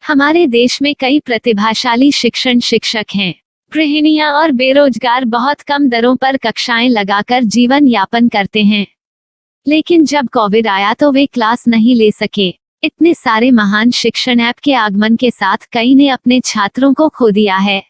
हमारे देश में कई प्रतिभाशाली शिक्षण शिक्षक हैं। गृहिणियां और बेरोजगार बहुत कम दरों पर कक्षाएं लगाकर जीवन यापन करते हैं। लेकिन जब कोविड आया तो वे क्लास नहीं ले सके। इतने सारे महान शिक्षण ऐप के आगमन के साथ कई ने अपने छात्रों को खो दिया है।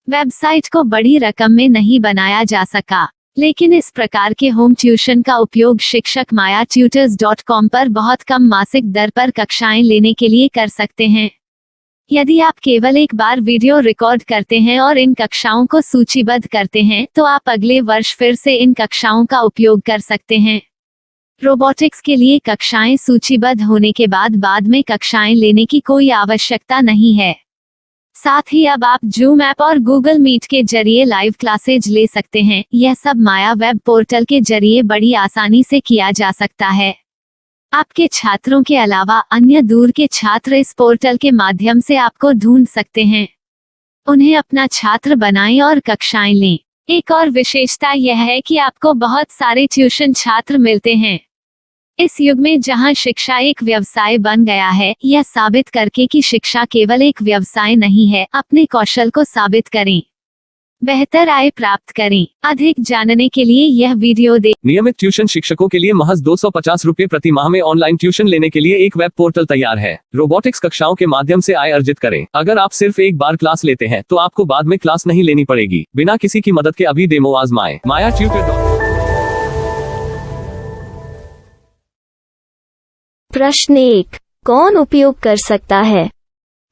वेबसाइट को बड़ी रकम में नहीं बनाया जा सका, लेकिन इस प्रकार के होम ट्यूशन का उपयोग शिक्षक myatutors.com पर बहुत कम मासिक दर पर कक्षाएं लेने के लिए कर सकते हैं। यदि आप केवल एक बार वीडियो रिकॉर्ड करते हैं और इन कक्षाओं को सूचीबद्ध करते हैं तो आप अगले वर्ष फिर से इन कक्षाओं का उपयोग कर सकते हैं। रोबोटिक्स के लिए कक्षाएं सूचीबद्ध होने के बाद में कक्षाएं लेने की कोई आवश्यकता नहीं है। साथ ही अब आप जूम ऐप और गूगल मीट के जरिए लाइव क्लासेज ले सकते हैं। यह सब माया वेब पोर्टल के जरिए बड़ी आसानी से किया जा सकता है। आपके छात्रों के अलावा अन्य दूर के छात्र इस पोर्टल के माध्यम से आपको ढूंढ सकते हैं। उन्हें अपना छात्र बनाएं और कक्षाएं लें। एक और विशेषता यह है कि आपको बहुत सारे ट्यूशन छात्र मिलते हैं। इस युग में जहां शिक्षा एक व्यवसाय बन गया है, यह साबित करके कि शिक्षा केवल एक व्यवसाय नहीं है, अपने कौशल को साबित करें, बेहतर आय प्राप्त करें। अधिक जानने के लिए यह वीडियो देखें। नियमित ट्यूशन शिक्षकों के लिए महज 250 रुपए प्रति माह में ऑनलाइन ट्यूशन लेने के लिए एक वेब पोर्टल तैयार है। रोबोटिक्स कक्षाओं के माध्यम से आय अर्जित करें। अगर आप सिर्फ एक बार क्लास लेते हैं तो आपको बाद में क्लास नहीं लेनी पड़ेगी। बिना किसी की मदद के अभी डेमो आजमाएं। myatutors.com। प्रश्न 1, कौन उपयोग कर सकता है?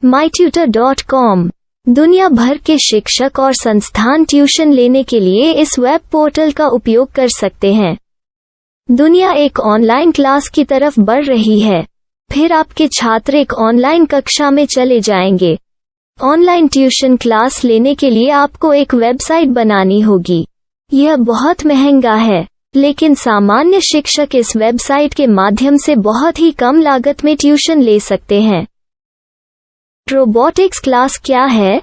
mytutor.com दुनिया भर के शिक्षक और संस्थान ट्यूशन लेने के लिए इस वेब पोर्टल का उपयोग कर सकते हैं। दुनिया एक ऑनलाइन क्लास की तरफ बढ़ रही है। फिर आपके छात्र एक ऑनलाइन कक्षा में चले जाएंगे। ऑनलाइन ट्यूशन क्लास लेने के लिए आपको एक वेबसाइट बनानी होगी। यह बहुत महंगा है, लेकिन सामान्य शिक्षक इस वेबसाइट के माध्यम से बहुत ही कम लागत में ट्यूशन ले सकते हैं। रोबोटिक्स क्लास क्या है?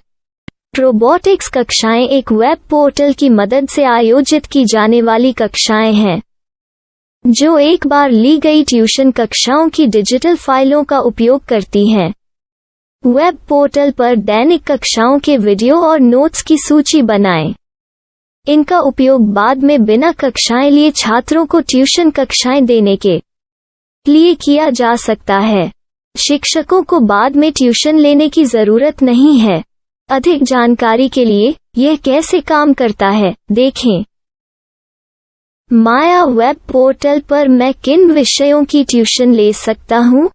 रोबोटिक्स कक्षाएं एक वेब पोर्टल की मदद से आयोजित की जाने वाली कक्षाएं हैं, जो एक बार ली गई ट्यूशन कक्षाओं की डिजिटल फाइलों का उपयोग करती हैं। वेब पोर्टल पर दैनिक कक्षाओं के वीडियो और नोट्स की सूची बनाएं। इनका उपयोग बाद में बिना कक्षाएं लिए छात्रों को ट्यूशन कक्षाएं देने के लिए किया जा सकता है। शिक्षकों को बाद में ट्यूशन लेने की जरूरत नहीं है। अधिक जानकारी के लिए यह कैसे काम करता है, देखें। माया वेब पोर्टल पर मैं किन विषयों की ट्यूशन ले सकता हूँ?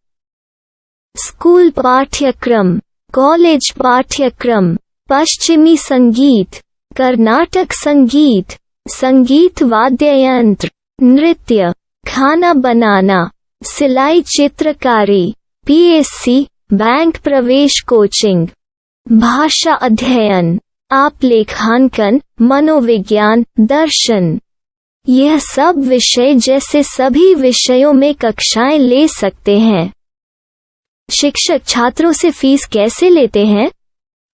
स्कूल पाठ्यक्रम, कॉलेज पाठ्यक्रम, पश्चिमी संगीत, कर्नाटक संगीत, संगीत वाद्य यंत्र, नृत्य, खाना बनाना, सिलाई चित्रकारी, पीएससी, बैंक प्रवेश कोचिंग, भाषा अध्ययन, आप लेखांकन, मनोविज्ञान, दर्शन। यह सब विषय जैसे सभी विषयों में कक्षाएं ले सकते हैं। शिक्षक छात्रों से फीस कैसे लेते हैं?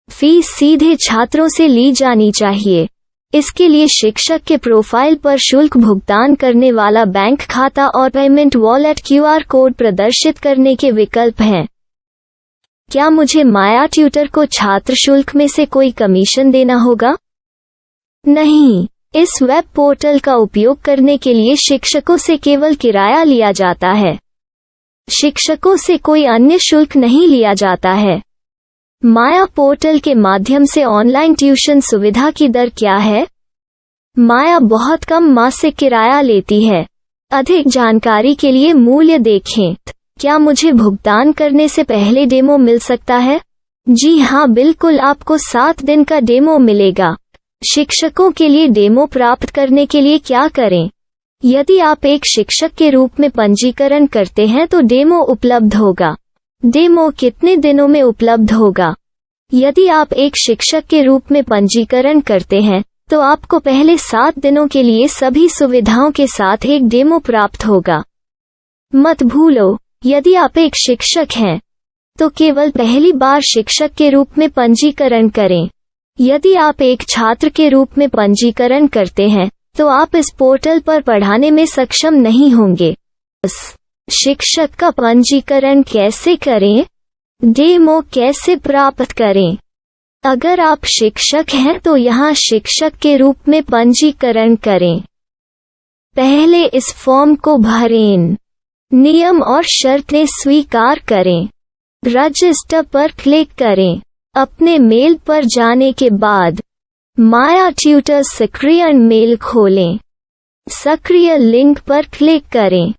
फीस सीधे छात्रों से ली जानी चाहिए। इसके लिए शिक्षक के प्रोफाइल पर शुल्क भुगतान करने वाला बैंक खाता और पेमेंट वॉलेट क्यूआर कोड प्रदर्शित करने के विकल्प हैं। क्या मुझे माया ट्यूटर को छात्र शुल्क में से कोई कमीशन देना होगा? नहीं, इस वेब पोर्टल का उपयोग करने के लिए शिक्षकों से केवल किराया लिया जाता है। शिक्षकों से कोई अन्य शुल्क नहीं लिया जाता है। माया पोर्टल के माध्यम से ऑनलाइन ट्यूशन सुविधा की दर क्या है? माया बहुत कम मासिक किराया लेती है। अधिक जानकारी के लिए मूल्य देखें। क्या मुझे भुगतान करने से पहले डेमो मिल सकता है? जी हाँ, बिल्कुल, आपको 7 दिन का डेमो मिलेगा। शिक्षकों के लिए डेमो प्राप्त करने के लिए क्या करें? यदि आप एक शिक्षक के रूप में पंजीकरण करते हैं तो डेमो उपलब्ध होगा। डेमो कितने दिनों में उपलब्ध होगा? यदि आप एक शिक्षक के रूप में पंजीकरण करते हैं तो आपको पहले 7 दिनों के लिए सभी सुविधाओं के साथ एक डेमो प्राप्त होगा। मत भूलो, यदि आप एक शिक्षक हैं तो केवल पहली बार शिक्षक के रूप में पंजीकरण करें। यदि आप एक छात्र के रूप में पंजीकरण करते हैं तो आप इस पोर्टल पर पढ़ाने में सक्षम नहीं होंगे। शिक्षक का पंजीकरण कैसे करें? डेमो कैसे प्राप्त करें? अगर आप शिक्षक हैं तो यहाँ शिक्षक के रूप में पंजीकरण करें। पहले इस फॉर्म को भरें। नियम और शर्तें स्वीकार करें। रजिस्टर पर क्लिक करें। अपने मेल पर जाने के बाद माया ट्यूटर सक्रिय मेल खोलें। सक्रिय लिंक पर क्लिक करें।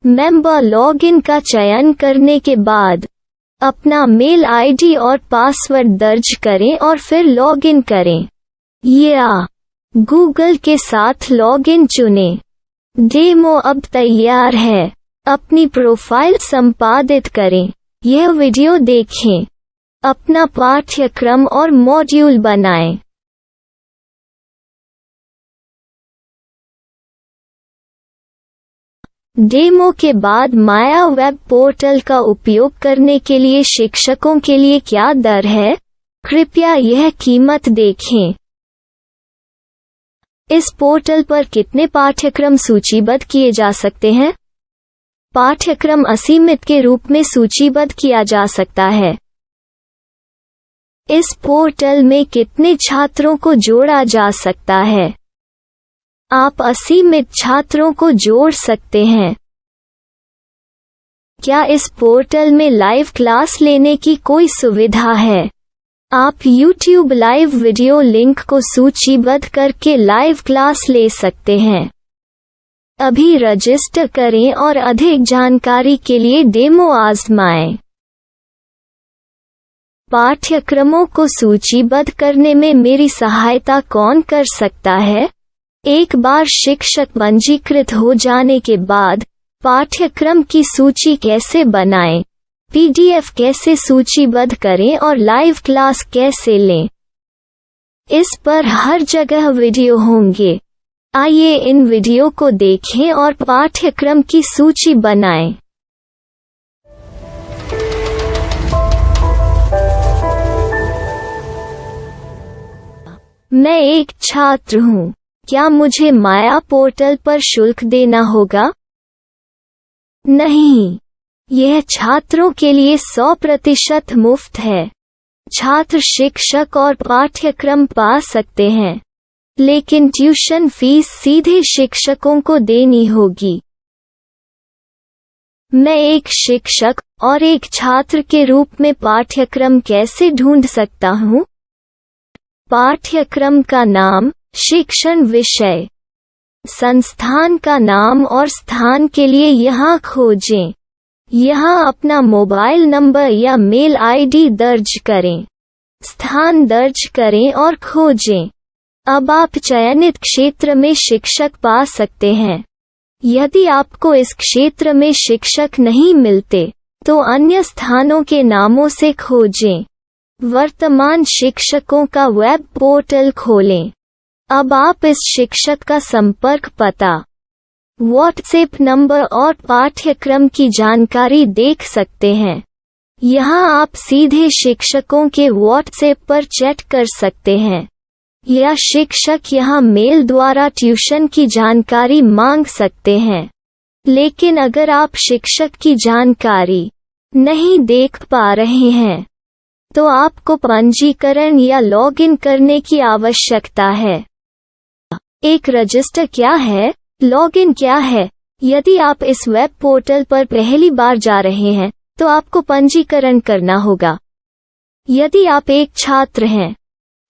मेंबर लॉगिन का चयन करने के बाद अपना मेल आईडी और पासवर्ड दर्ज करें और फिर लॉगिन करें या गूगल के साथ लॉगिन चुनें। डेमो अब तैयार है। अपनी प्रोफाइल संपादित करें। यह वीडियो देखें। अपना पाठ्यक्रम और मॉड्यूल बनाएं। डेमो के बाद माया वेब पोर्टल का उपयोग करने के लिए शिक्षकों के लिए क्या दर है? कृपया यह कीमत देखें। इस पोर्टल पर कितने पाठ्यक्रम सूचीबद्ध किए जा सकते हैं? पाठ्यक्रम असीमित के रूप में सूचीबद्ध किया जा सकता है। इस पोर्टल में कितने छात्रों को जोड़ा जा सकता है? आप असीमित छात्रों को जोड़ सकते हैं। क्या इस पोर्टल में लाइव क्लास लेने की कोई सुविधा है? आप YouTube लाइव वीडियो लिंक को सूचीबद्ध करके लाइव क्लास ले सकते हैं। अभी रजिस्टर करें और अधिक जानकारी के लिए डेमो आजमाएं। पाठ्यक्रमों को सूचीबद्ध करने में मेरी सहायता कौन कर सकता है? एक बार शिक्षक पंजीकृत हो जाने के बाद पाठ्यक्रम की सूची कैसे बनाएं? PDF कैसे सूचीबद्ध करें और लाइव क्लास कैसे लें? इस पर हर जगह वीडियो होंगे। आइए इन वीडियो को देखें और पाठ्यक्रम की सूची बनाएं। मैं एक छात्र हूँ। क्या मुझे माया पोर्टल पर शुल्क देना होगा? नहीं, यह छात्रों के लिए 100% मुफ्त है। छात्र शिक्षक और पाठ्यक्रम पा सकते हैं, लेकिन ट्यूशन फीस सीधे शिक्षकों को देनी होगी। मैं एक शिक्षक और एक छात्र के रूप में पाठ्यक्रम कैसे ढूंढ सकता हूँ? पाठ्यक्रम का नाम, शिक्षण विषय, संस्थान का नाम और स्थान के लिए यहाँ खोजें। यहाँ अपना मोबाइल नंबर या मेल आईडी दर्ज करें। स्थान दर्ज करें और खोजें। अब आप चयनित क्षेत्र में शिक्षक पा सकते हैं। यदि आपको इस क्षेत्र में शिक्षक नहीं मिलते, तो अन्य स्थानों के नामों से खोजें। वर्तमान शिक्षकों का वेब पोर्टल खोलें। अब आप इस शिक्षक का संपर्क पता, व्हाट्सएप नंबर और पाठ्यक्रम की जानकारी देख सकते हैं। यहाँ आप सीधे शिक्षकों के व्हाट्सएप पर चैट कर सकते हैं या शिक्षक यहाँ मेल द्वारा ट्यूशन की जानकारी मांग सकते हैं। लेकिन अगर आप शिक्षक की जानकारी नहीं देख पा रहे हैं, तो आपको पंजीकरण या लॉगिन करने की आवश्यकता है। एक रजिस्टर क्या है? लॉगिन क्या है? यदि आप इस वेब पोर्टल पर पहली बार जा रहे हैं, तो आपको पंजीकरण करना होगा। यदि आप एक छात्र हैं,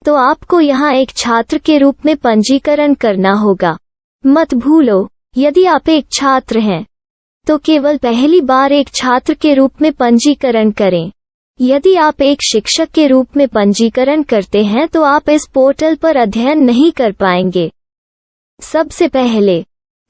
तो आपको यहाँ एक छात्र के रूप में पंजीकरण करना होगा। मत भूलो, यदि आप एक छात्र हैं, तो केवल पहली बार एक छात्र के रूप में पंजीकरण करें। यदि आप एक शिक्षक के रूप में पंजीकरण करते हैं, तो आप इस पोर्टल पर अध्ययन नहीं कर पाएंगे। सबसे पहले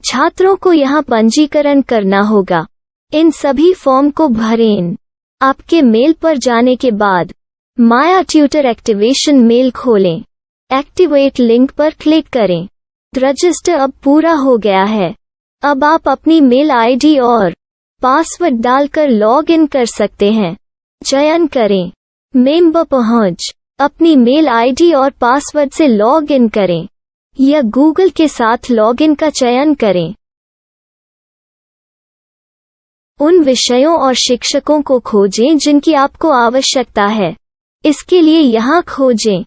छात्रों को यहाँ पंजीकरण करना होगा। इन सभी फॉर्म को भरें। आपके मेल पर जाने के बाद माया ट्यूटर एक्टिवेशन मेल खोलें। एक्टिवेट लिंक पर क्लिक करें। रजिस्टर अब पूरा हो गया है। अब आप अपनी मेल आईडी और पासवर्ड डालकर लॉग इन कर सकते हैं। चयन करें मेंबर पहुंच। अपनी मेल आईडी और पासवर्ड से लॉग इन करें या गूगल के साथ लॉगिन का चयन करें। उन विषयों और शिक्षकों को खोजें जिनकी आपको आवश्यकता है। इसके लिए यहाँ खोजें।